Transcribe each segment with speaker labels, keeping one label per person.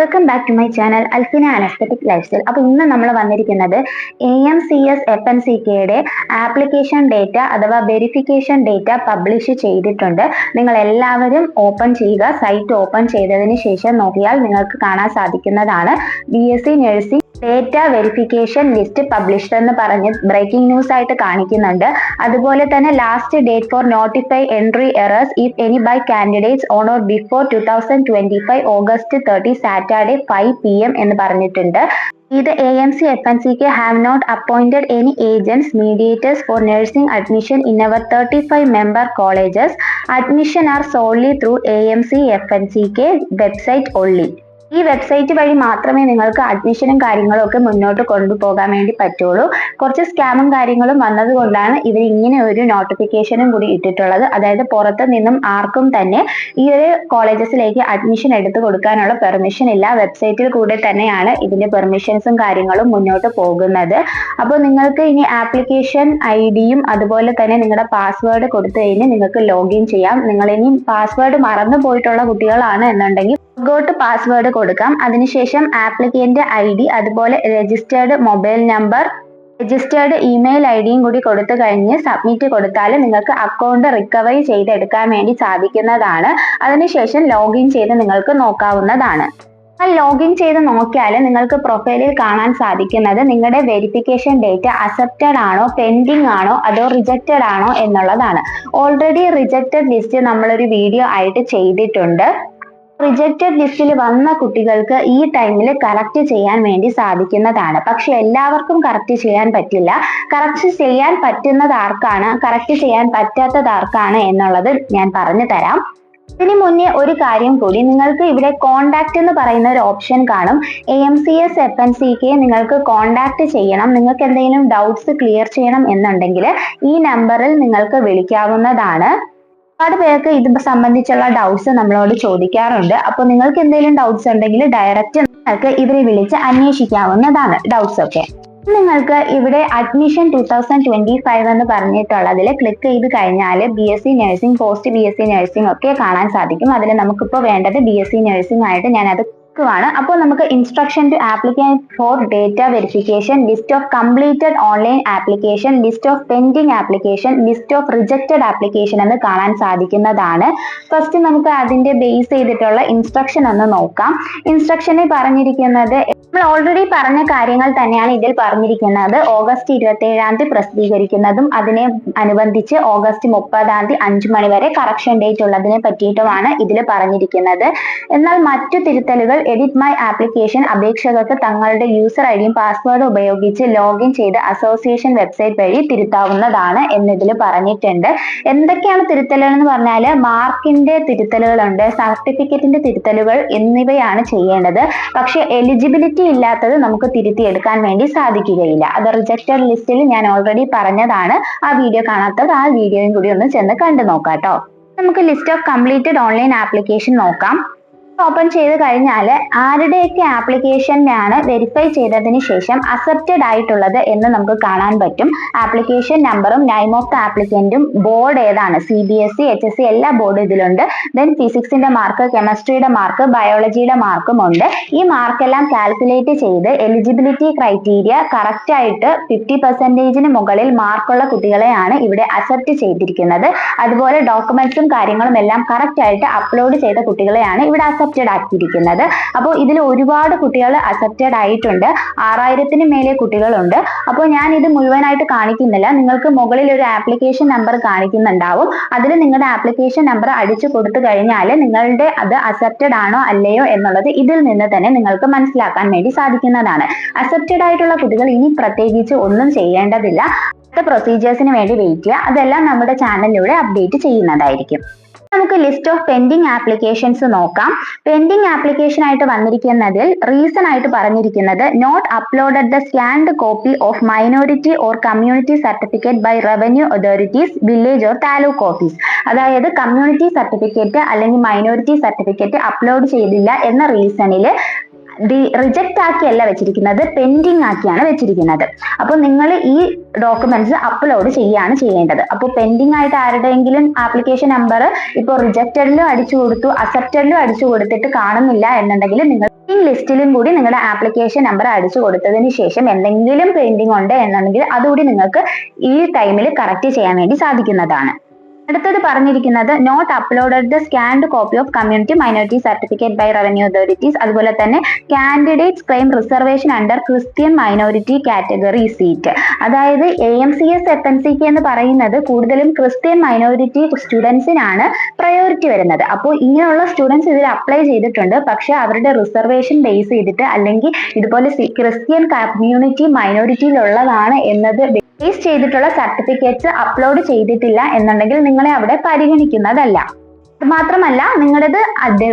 Speaker 1: Welcome back to my channel Alfina an aesthetic life style. അപ്പോൾ ഇന്ന് നമ്മൾ വന്നിരിക്കുന്നത് AMCS FNCKയുടെ ആപ്ലിക്കേഷൻ ഡേറ്റ അഥവാ വെരിഫിക്കേഷൻ ഡേറ്റ പബ്ലിഷ് ചെയ്തിട്ടുണ്ട്. നിങ്ങൾ എല്ലാവരും ഓപ്പൺ ചെയ്യുക. സൈറ്റ് ഓപ്പൺ ചെയ്തതിന് ശേഷം നോക്കിയാൽ നിങ്ങൾക്ക് കാണാൻ സാധിക്കുന്നതാണ് BSc nursing data verification list published എന്ന് പറഞ്ഞ് ബ്രേക്കിംഗ് ന്യൂസ് ആയിട്ട് കാണിക്കുന്നുണ്ട്. അതുപോലെ തന്നെ last date for notify entry errors if any by candidates on or before 2025 August 30 Saturday 5 PM എന്ന് പറഞ്ഞിട്ടുണ്ട്. ഇത് AMC FNCK have not appointed any agents mediators for nursing admission in our 35 member colleges. Admission are solely through AMC FNCK website only. ഈ website വഴി മാത്രമേ നിങ്ങൾക്ക് അഡ്മിഷനും കാര്യങ്ങളും ഒക്കെ മുന്നോട്ട് കൊണ്ടുപോകാൻ വേണ്ടി പറ്റുള്ളൂ. കുറച്ച് സ്കാമും കാര്യങ്ങളും വന്നതുകൊണ്ടാണ് ഇവർ ഇങ്ങനെ ഒരു നോട്ടിഫിക്കേഷനും കൂടി ഇട്ടിട്ടുള്ളത്. അതായത് പുറത്ത് നിന്നും ആർക്കും തന്നെ ഈ ഒരു കോളേജസിലേക്ക് അഡ്മിഷൻ എടുത്തു കൊടുക്കാനുള്ള പെർമിഷൻ ഇല്ല. വെബ്സൈറ്റിൽ കൂടെ തന്നെയാണ് ഇതിന്റെ പെർമിഷൻസും കാര്യങ്ങളും മുന്നോട്ട് പോകുന്നത്. അപ്പോൾ നിങ്ങൾക്ക് ഇനി ആപ്ലിക്കേഷൻ ID-യും അതുപോലെ തന്നെ നിങ്ങളുടെ പാസ്വേഡ് കൊടുത്തു കഴിഞ്ഞ് നിങ്ങൾക്ക് ലോഗിൻ ചെയ്യാം. നിങ്ങൾ ഇനി പാസ്വേഡ് മറന്നു പോയിട്ടുള്ള കുട്ടികളാണ് എന്നുണ്ടെങ്കിൽ ഗോട്ട് പാസ്വേഡ് കൊടുക്കാം. അതിനുശേഷം ആപ്ലിക്കന്റ് ID അതുപോലെ registered mobile number registered email ID-യും കൂടി കൊടുത്തു കഴിഞ്ഞ് സബ്മിറ്റ് കൊടുത്താൽ നിങ്ങൾക്ക് അക്കൗണ്ട് റിക്കവറി ചെയ്തെടുക്കാൻ വേണ്ടി സാധിക്കുന്നതാണ്. അതിനുശേഷം ലോഗിൻ ചെയ്ത് നിങ്ങൾക്ക് നോക്കാവുന്നതാണ്. ലോഗിൻ ചെയ്ത് നോക്കിയാൽ നിങ്ങൾക്ക് പ്രൊഫൈലിൽ കാണാൻ സാധിക്കുന്നത് നിങ്ങളുടെ വെരിഫിക്കേഷൻ ഡേറ്റ അക്സെപ്റ്റഡ് ആണോ, പെൻഡിങ് ആണോ, അതോ റിജക്റ്റഡ് ആണോ എന്നുള്ളതാണ്. ഓൾറെഡി റിജക്റ്റഡ് ലിസ്റ്റ് നമ്മളൊരു വീഡിയോ ആയിട്ട് ചെയ്തിട്ടുണ്ട്. റിജക്റ്റഡ് ലിസ്റ്റിൽ വന്ന കുട്ടികൾക്ക് ഈ ടൈമിൽ കറക്റ്റ് ചെയ്യാൻ വേണ്ടി സാധിക്കുന്നതാണ്. പക്ഷെ എല്ലാവർക്കും കറക്റ്റ് ചെയ്യാൻ പറ്റില്ല. കറക്റ്റ് ചെയ്യാൻ പറ്റുന്നത് ആർക്കാണ്, കറക്റ്റ് ചെയ്യാൻ പറ്റാത്തത് ആർക്കാണ് എന്നുള്ളത് ഞാൻ പറഞ്ഞു തരാം. ഇതിന് മുന്നേ ഒരു കാര്യം കൂടി, നിങ്ങൾക്ക് ഇവിടെ കോണ്ടാക്ട് എന്ന് പറയുന്ന ഒരു ഓപ്ഷൻ കാണും. AMCS FNCK നിങ്ങൾക്ക് കോണ്ടാക്ട് ചെയ്യണം, നിങ്ങൾക്ക് എന്തെങ്കിലും ഡൗട്ട്സ് ക്ലിയർ ചെയ്യണം എന്നുണ്ടെങ്കിൽ ഈ നമ്പറിൽ നിങ്ങൾക്ക് വിളിക്കാവുന്നതാണ്. ഒരുപാട് പേർക്ക് ഇത് സംബന്ധിച്ചുള്ള ഡൗട്ട്സ് നമ്മളോട് ചോദിക്കാറുണ്ട്. അപ്പോൾ നിങ്ങൾക്ക് എന്തെങ്കിലും ഡൗട്ട്സ് ഉണ്ടെങ്കിൽ ഡയറക്റ്റ് നിങ്ങൾക്ക് ഇവരെ വിളിച്ച് അന്വേഷിക്കാവുന്നതാണ് ഡൗട്ട്സ് ഒക്കെ. നിങ്ങൾക്ക് ഇവിടെ അഡ്മിഷൻ 2025 എന്ന് പറഞ്ഞിട്ടുള്ളതിൽ ക്ലിക്ക് ചെയ്ത് കഴിഞ്ഞാൽ BSc nursing, post BSc nursing ഒക്കെ കാണാൻ സാധിക്കും. അതിൽ നമുക്കിപ്പോൾ വേണ്ടത് BSc നഴ്സിംഗ് ആയിട്ട് ഞാനത് ാണ്. അപ്പോൾ നമുക്ക് instruction to applicant for data verification, list of completed online application, list of pending application, list of rejected application എന്ന് കാണാൻ സാധിക്കുന്നതാണ്. ഫസ്റ്റ് നമുക്ക് അതിന്റെ ബേസ് ചെയ്തിട്ടുള്ള ഇൻസ്ട്രക്ഷൻ ഒന്ന് നോക്കാം. ഇൻസ്ട്രക്ഷനിൽ പറഞ്ഞിരിക്കുന്നത് നമ്മൾ ഓൾറെഡി പറഞ്ഞ കാര്യങ്ങൾ തന്നെയാണ് ഇതിൽ പറഞ്ഞിരിക്കുന്നത്. ഓഗസ്റ്റ് 27 പ്രസിദ്ധീകരിക്കുന്നതും അതിനെ അനുബന്ധിച്ച് ഓഗസ്റ്റ് 30 5 മണി വരെ കറക്ഷൻ ഡേറ്റ് ഉള്ളതിനെ പറ്റിയിട്ടുമാണ് ഇതിൽ പറഞ്ഞിരിക്കുന്നത്. എന്നാൽ മറ്റു തിരുത്തലുകൾ എഡിറ്റ് മൈ ആപ്ലിക്കേഷൻ അപേക്ഷകർക്ക് തങ്ങളുടെ യൂസർ ID-യും പാസ്വേഡും ഉപയോഗിച്ച് ലോഗിൻ ചെയ്ത് അസോസിയേഷൻ വെബ്സൈറ്റ് വഴി തിരുത്താവുന്നതാണ് എന്നിതിൽ പറഞ്ഞിട്ടുണ്ട്. എന്തൊക്കെയാണ് തിരുത്തലുകൾ എന്ന് പറഞ്ഞാൽ മാർക്കിന്റെ തിരുത്തലുകളുണ്ട്, സർട്ടിഫിക്കറ്റിന്റെ തിരുത്തലുകൾ എന്നിവയാണ് ചെയ്യേണ്ടത്. പക്ഷെ എലിജിബിലിറ്റി ഇല്ലാത്തത് നമുക്ക് തിരുത്തിയെടുക്കാൻ വേണ്ടി സാധിക്കുകയില്ല. അത് റിജക്റ്റഡ് ലിസ്റ്റിൽ ഞാൻ ഓൾറെഡി പറഞ്ഞതാണ്. ആ വീഡിയോ കാണാത്തത് ആ വീഡിയോയും കൂടി ഒന്ന് ചെന്ന് കണ്ടു നോക്കാം കേട്ടോ. നമുക്ക് list of completed online application നോക്കാം. ഓപ്പൺ ചെയ്ത് കഴിഞ്ഞാൽ ആരുടെയൊക്കെ ആപ്ലിക്കേഷനാണ് വെരിഫൈ ചെയ്തതിന് ശേഷം അക്സെപ്റ്റഡ് ആയിട്ടുള്ളത് എന്ന് നമുക്ക് കാണാൻ പറ്റും. ആപ്ലിക്കേഷൻ നമ്പറും നെയിം ഓഫ് ദ ആപ്ലിക്കന്റും ബോർഡ് ഏതാണ്, CBSE HSC എല്ലാ ബോർഡും ഇതിലുണ്ട്. ദെൻ ഫിസിക്സിന്റെ മാർക്ക്, കെമിസ്ട്രിയുടെ മാർക്ക്, ബയോളജിയുടെ മാർക്കും ഉണ്ട്. ഈ മാർക്കെല്ലാം കാൽക്കുലേറ്റ് ചെയ്ത് എലിജിബിലിറ്റി ക്രൈറ്റീരിയ കറക്റ്റ് ആയിട്ട് 50% മുകളിൽ മാർക്കുള്ള കുട്ടികളെയാണ് ഇവിടെ അക്സെപ്റ്റ് ചെയ്തിരിക്കുന്നത്. അതുപോലെ ഡോക്യുമെന്റ്സും കാര്യങ്ങളും എല്ലാം കറക്റ്റ് ആയിട്ട് അപ്ലോഡ് ചെയ്ത കുട്ടികളെയാണ് ഇവിടെ അക്സെപ്റ്റഡ് ആക്കിയിരിക്കുന്നത്. അപ്പോൾ ഇതിൽ ഒരുപാട് കുട്ടികൾ അക്സെപ്റ്റഡ് ആയിട്ടുണ്ട്. 6000-ന് മേലെ കുട്ടികളുണ്ട്. അപ്പോൾ ഞാൻ ഇത് മുഴുവനായിട്ട് കാണിക്കുന്നില്ല. നിങ്ങൾക്ക് മുകളിൽ ഒരു ആപ്ലിക്കേഷൻ നമ്പർ കാണിക്കുന്നുണ്ടാവും. അതിൽ നിങ്ങളുടെ ആപ്ലിക്കേഷൻ നമ്പർ അടിച്ചു കൊടുത്തു കഴിഞ്ഞാൽ നിങ്ങളുടെ അത് അക്സെപ്റ്റഡ് ആണോ അല്ലയോ എന്നുള്ളത് ഇതിൽ നിന്ന് തന്നെ നിങ്ങൾക്ക് മനസ്സിലാക്കാൻ വേണ്ടി സാധിക്കുന്നതാണ്. അക്സെപ്റ്റഡ് ആയിട്ടുള്ള കുട്ടികൾ ഇനി പ്രത്യേകിച്ച് ഒന്നും ചെയ്യേണ്ടതില്ല. പ്രൊസീജിയേഴ്സിന് വേണ്ടി വെയിറ്റ് ചെയ്യുക. അതെല്ലാം നമ്മുടെ ചാനലിലൂടെ അപ്ഡേറ്റ് ചെയ്യുന്നതായിരിക്കും. നമുക്ക് ലിസ്റ്റ് ഓഫ് പെൻഡിങ് ആപ്ലിക്കേഷൻസ് നോക്കാം. പെൻഡിങ് ആപ്ലിക്കേഷൻ ആയിട്ട് വന്നിരിക്കുന്നതിൽ റീസൺ ആയിട്ട് പറഞ്ഞിരിക്കുന്നത് not uploaded the scanned copy of minority or community certificate by revenue authorities, village or taluk office. അതായത് കമ്മ്യൂണിറ്റി സർട്ടിഫിക്കറ്റ് അല്ലെങ്കിൽ മൈനോറിറ്റി സർട്ടിഫിക്കറ്റ് അപ്ലോഡ് ചെയ്തില്ല എന്ന റീസണിൽ റിജക്റ്റ് ആക്കിയല്ല വെച്ചിരിക്കുന്നത്, പെൻഡിങ് ആക്കിയാണ് വെച്ചിരിക്കുന്നത്. അപ്പോൾ നിങ്ങൾ ഈ ഡോക്യുമെന്റ്സ് അപ്ലോഡ് ചെയ്യാണ് ചെയ്യേണ്ടത്. അപ്പോൾ പെൻഡിങ് ആയിട്ട് ആരുടെയെങ്കിലും ആപ്ലിക്കേഷൻ നമ്പർ ഇപ്പോൾ റിജക്റ്റഡിലും അടിച്ചു കൊടുത്തു, അക്സെപ്റ്റഡിലും അടിച്ചു കൊടുത്തിട്ട് കാണുന്നില്ല എന്നുണ്ടെങ്കിൽ നിങ്ങൾ ലിസ്റ്റിലും കൂടി നിങ്ങളുടെ ആപ്ലിക്കേഷൻ നമ്പർ അടിച്ചു കൊടുത്തതിന് ശേഷം എന്തെങ്കിലും പെൻഡിങ് ഉണ്ട് എന്നുണ്ടെങ്കിൽ അതുകൂടി നിങ്ങൾക്ക് ഈ ടൈമിൽ കറക്റ്റ് ചെയ്യാൻ വേണ്ടി സാധിക്കുന്നതാണ്. അടുത്തത് പറഞ്ഞിരിക്കുന്നത് not uploaded the scanned copy of community minority certificate by revenue authorities. അതുപോലെ തന്നെ candidates claim reservation under Christian minority category seat. അതായത് AMCS FNCK എന്ന് പറയുന്നത് കൂടുതലും ക്രിസ്ത്യൻ മൈനോറിറ്റി സ്റ്റുഡൻസിനാണ് പ്രയോറിറ്റി വരുന്നത്. അപ്പോൾ ഇങ്ങനെയുള്ള സ്റ്റുഡൻസ് ഇതിൽ അപ്ലൈ ചെയ്തിട്ടുണ്ട്, പക്ഷെ അവരുടെ റിസർവേഷൻ ബേസ് ചെയ്തിട്ട് അല്ലെങ്കിൽ ഇതുപോലെ ക്രിസ്ത്യൻ കമ്മ്യൂണിറ്റി മൈനോറിറ്റിയിലുള്ളതാണ് എന്നത് ബേസ് ചെയ്തിട്ടുള്ള സർട്ടിഫിക്കറ്റ്സ് അപ്ലോഡ് ചെയ്തിട്ടില്ല എന്നുണ്ടെങ്കിൽ നിങ്ങളെ അവിടെ പരിഗണിക്കുന്നതല്ല. മാത്രമല്ല നിങ്ങളത്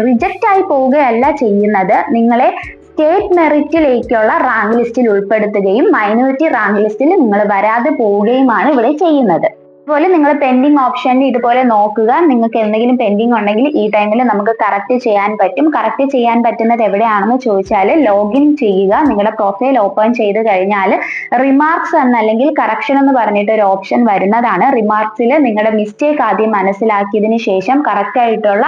Speaker 1: റിജക്റ്റ് ആയി പോവുകയല്ല ചെയ്യുന്നത്, നിങ്ങളെ സ്റ്റേറ്റ് മെറിറ്റിലേക്കുള്ള റാങ്ക് ലിസ്റ്റിൽ ഉൾപ്പെടുത്തുകയും മൈനോറിറ്റി റാങ്ക് ലിസ്റ്റിൽ നിങ്ങൾ വരാതെ പോവുകയുമാണ് ഇവിടെ ചെയ്യുന്നത്. അതുപോലെ നിങ്ങൾ പെൻഡിങ് ഓപ്ഷനിൽ ഇതുപോലെ നോക്കുക. നിങ്ങൾക്ക് എന്തെങ്കിലും പെൻഡിങ് ഉണ്ടെങ്കിൽ ഈ ടൈമിൽ നമുക്ക് കറക്റ്റ് ചെയ്യാൻ പറ്റും. കറക്റ്റ് ചെയ്യാൻ പറ്റുന്നത് എവിടെയാണെന്ന് ചോദിച്ചാൽ ലോഗിൻ ചെയ്യുക. നിങ്ങളുടെ പ്രൊഫൈൽ ഓപ്പൺ ചെയ്ത് കഴിഞ്ഞാൽ റിമാർക്സ് അല്ലെങ്കിൽ കറക്ഷൻ എന്ന് പറഞ്ഞിട്ട് ഒരു ഓപ്ഷൻ വരുന്നതാണ്. റിമാർക്സിൽ നിങ്ങളുടെ മിസ്റ്റേക്ക് ആദ്യം മനസ്സിലാക്കിയതിന് ശേഷം കറക്റ്റ് ആയിട്ടുള്ള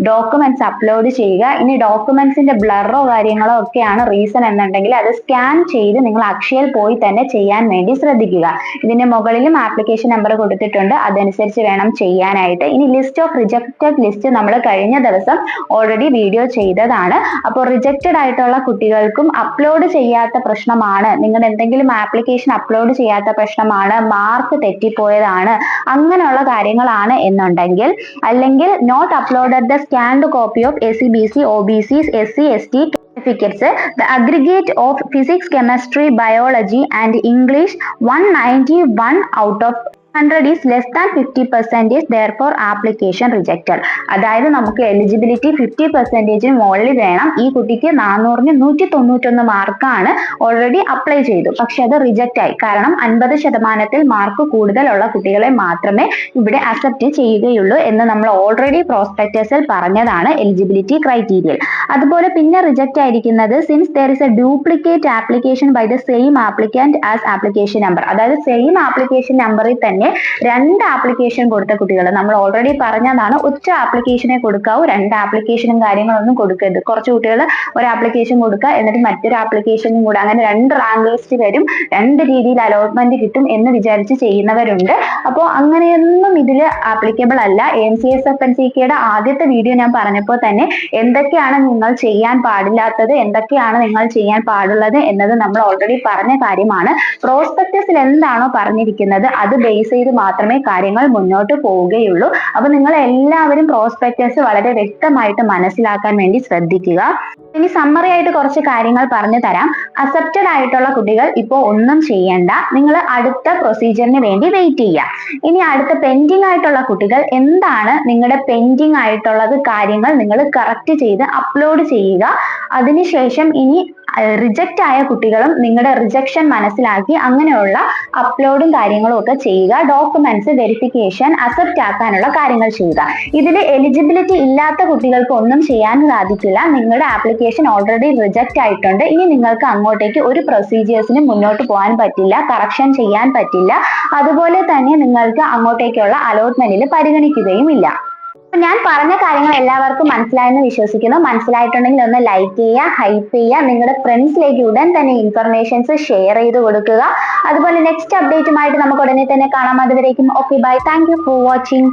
Speaker 1: ഡോക്യുമെന്റ്സ് അപ്ലോഡ് ചെയ്യുക. ഇനി ഡോക്യുമെന്റ്സിന്റെ ബ്ലറോ കാര്യങ്ങളോ ഒക്കെയാണ് റീസൺ എന്നുണ്ടെങ്കിൽ അത് സ്കാൻ ചെയ്ത് നിങ്ങൾ അക്ഷയയിൽ പോയി തന്നെ ചെയ്യാൻ വേണ്ടി ശ്രദ്ധിക്കുക. ഇതിന്റെ മുകളിലും ആപ്ലിക്കേഷൻ നമ്പർ കൊടുത്തിട്ടുണ്ട്, അതനുസരിച്ച് വേണം ചെയ്യാനായിട്ട്. ഇനി ലിസ്റ്റ് ഓഫ് റിജക്റ്റഡ് ലിസ്റ്റ് നമ്മൾ കഴിഞ്ഞ ദിവസം ഓൾറെഡി വീഡിയോ ചെയ്തതാണ്. അപ്പോൾ റിജക്റ്റഡ് ആയിട്ടുള്ള കുട്ടികൾക്കും അപ്ലോഡ് ചെയ്യാത്ത പ്രശ്നമാണ്, നിങ്ങളുടെ എന്തെങ്കിലും ആപ്ലിക്കേഷൻ അപ്ലോഡ് ചെയ്യാത്ത പ്രശ്നമാണ്, മാർക്ക് തെറ്റിപ്പോയതാണ്, അങ്ങനെയുള്ള കാര്യങ്ങളാണ് എന്നുണ്ടെങ്കിൽ, അല്ലെങ്കിൽ not uploaded the scanned copy of SC/BC OBC SC ST certificates, the aggregate of physics, chemistry, biology and English 191 out of 100 is less than 50%, therefore application rejected. അതായത് നമുക്ക് എലിജിബിലിറ്റി 50% മുകളിൽ വേണം. ഈ കുട്ടിക്ക് 400-ന് 191 മാർക്കാണ് ഓൾറെഡി അപ്ലൈ ചെയ്തു, പക്ഷെ അത് റിജക്റ്റ് ആയി. കാരണം 50% മാർക്ക് കൂടുതലുള്ള കുട്ടികളെ മാത്രമേ ഇവിടെ അക്സെപ്റ്റ് ചെയ്യുകയുള്ളൂ എന്ന് നമ്മൾ ഓൾറെഡി പ്രോസ്പെക്ടസിൽ പറഞ്ഞതാണ് എലിജിബിലിറ്റി ക്രൈറ്റീരിയൽ. അതുപോലെ പിന്നെ റിജക്റ്റ് ആയിരിക്കുന്നത് since there is a duplicate application by the same applicant as application number. അതായത് സെയിം ആപ്ലിക്കേഷൻ നമ്പറിൽ തന്നെ 2 ആപ്ലിക്കേഷൻ കൊടുത്ത കുട്ടികൾ, നമ്മൾ ഓൾറെഡി പറഞ്ഞതാണ് ഒറ്റ ആപ്ലിക്കേഷനെ കൊടുക്കാവൂ, 2 ആപ്ലിക്കേഷനും കാര്യങ്ങളൊന്നും കൊടുക്കരുത്. കുറച്ച് കുട്ടികൾ ഒരു ആപ്ലിക്കേഷൻ കൊടുക്കുക എന്നിട്ട് മറ്റൊരു ആപ്ലിക്കേഷനും കൂടെ, അങ്ങനെ 2 റാങ്ക് ലിസ്റ്റ് വരും, 2 രീതിയിൽ അലോട്ട്മെന്റ് കിട്ടും എന്ന് വിചാരിച്ച് ചെയ്യുന്നവരുണ്ട്. അപ്പോൾ അങ്ങനെയൊന്നും ഇതിൽ ആപ്ലിക്കബിൾ അല്ല. AMCS FNCKയുടെ ആദ്യത്തെ വീഡിയോ ഞാൻ പറഞ്ഞപ്പോൾ തന്നെ എന്തൊക്കെയാണ് നിങ്ങൾ ചെയ്യാൻ പാടില്ലാത്തത്, എന്തൊക്കെയാണ് നിങ്ങൾ ചെയ്യാൻ പാടുള്ളത് എന്നത് നമ്മൾ ഓൾറെഡി പറഞ്ഞ കാര്യമാണ്. പ്രോസ്പെക്ടസിൽ എന്താണോ പറഞ്ഞിരിക്കുന്നത് അത് ബേസ് ചെയ്ത് മാത്രമേ കാര്യങ്ങൾ മുന്നോട്ട് പോവുകയുള്ളൂ. അപ്പൊ നിങ്ങൾ എല്ലാവരും പ്രോസ്പെക്ടസ് വളരെ വ്യക്തമായിട്ട് മനസ്സിലാക്കാൻ വേണ്ടി ശ്രദ്ധിക്കുക. ഇനി സമ്മറി ആയിട്ട് കുറച്ച് കാര്യങ്ങൾ പറഞ്ഞു തരാം. അക്സെപ്റ്റഡ് ആയിട്ടുള്ള കുട്ടികൾ ഇപ്പോൾ ഒന്നും ചെയ്യണ്ട, നിങ്ങൾ അടുത്ത പ്രൊസീജിയറിന് വേണ്ടി വെയിറ്റ് ചെയ്യുക. ഇനി അടുത്ത പെൻഡിങ് ആയിട്ടുള്ള കുട്ടികൾ എന്താണ് നിങ്ങളുടെ പെൻഡിങ് ആയിട്ടുള്ളത് കാര്യങ്ങൾ നിങ്ങൾ കറക്റ്റ് ചെയ്ത് അപ്ലോഡ് ചെയ്യുക. അതിനുശേഷം ഇനി റിജക്റ്റ് ആയ കുട്ടികളും നിങ്ങളുടെ റിജക്ഷൻ മനസ്സിലാക്കി അങ്ങനെയുള്ള അപ്ലോഡും കാര്യങ്ങളും ഒക്കെ ചെയ്യുക. ഡോക്യുമെന്റ്സ് വെരിഫിക്കേഷൻ അക്സെപ്റ്റ് ആക്കാനുള്ള കാര്യങ്ങൾ ചെയ്യുക. ഇതിൽ എലിജിബിലിറ്റി ഇല്ലാത്ത കുട്ടികൾക്ക് ഒന്നും ചെയ്യാൻ സാധിക്കില്ല. നിങ്ങളുടെ ആപ്ലിക്കേഷൻ ഓൾറെഡി റിജക്റ്റ് ആയിട്ടുണ്ട്. ഇനി നിങ്ങൾക്ക് അങ്ങോട്ടേക്ക് ഒരു പ്രൊസീജിയേഴ്സിന് മുന്നോട്ട് പോകാൻ പറ്റില്ല, കറക്ഷൻ ചെയ്യാൻ പറ്റില്ല. അതുപോലെ തന്നെ നിങ്ങൾക്ക് അങ്ങോട്ടേക്കുള്ള അലോട്ട്മെന്റിൽ പരിഗണിക്കുകയും ഇല്ല. ഞാൻ പറഞ്ഞ കാര്യങ്ങൾ എല്ലാവർക്കും മനസ്സിലായെന്ന് വിശ്വസിക്കുന്നു. മനസ്സിലായിട്ടുണ്ടെങ്കിൽ ഒന്ന് ലൈക്ക് ചെയ്യുക, ഹൈപ്പ് ചെയ്യുക, നിങ്ങളുടെ ഫ്രണ്ട്സിലേക്ക് ഉടൻ തന്നെ ഇൻഫർമേഷൻസ് ഷെയർ ചെയ്ത് കൊടുക്കുക. അതുപോലെ നെക്സ്റ്റ് അപ്ഡേറ്റുമായിട്ട് നമുക്ക് ഉടനെ തന്നെ കാണാം. അതുവരേക്കും okay bye. Thank you for watching.